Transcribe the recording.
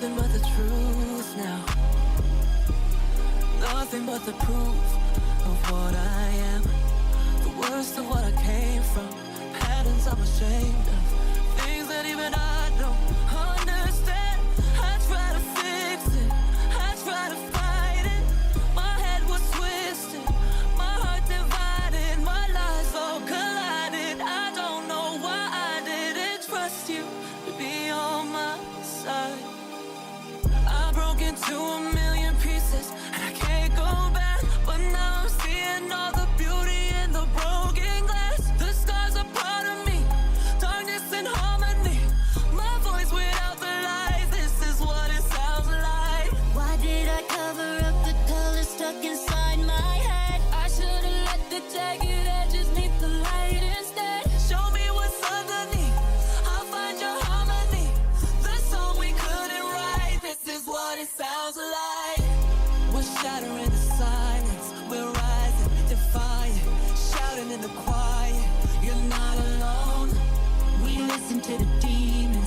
nothing but the truth now. Nothing but the proof of what I am. The worst of what I came from. Patterns I'm ashamed of. Things that even I don't understand. I try to fix it, I try to fight it. My head was twisted, my heart divided, my lives all collided. I don't know why I didn't trust you to be on my side. I broke into a million pieces and I can't go back, but now I'm seeing all the beauty in the broken glass. The scars are part of me, darkness and harmony. My voice without the lies, this is what it sounds like. Why did I cover up the color stuck inside my head? I should've let the jagged edges meet the light instead. Show me what's underneath, I'll find your harmony. The song we couldn't write, this is what it sounds like. We're shattering the silence, we're rising, defiant, shouting in the quiet. You're not alone. We listen to the demons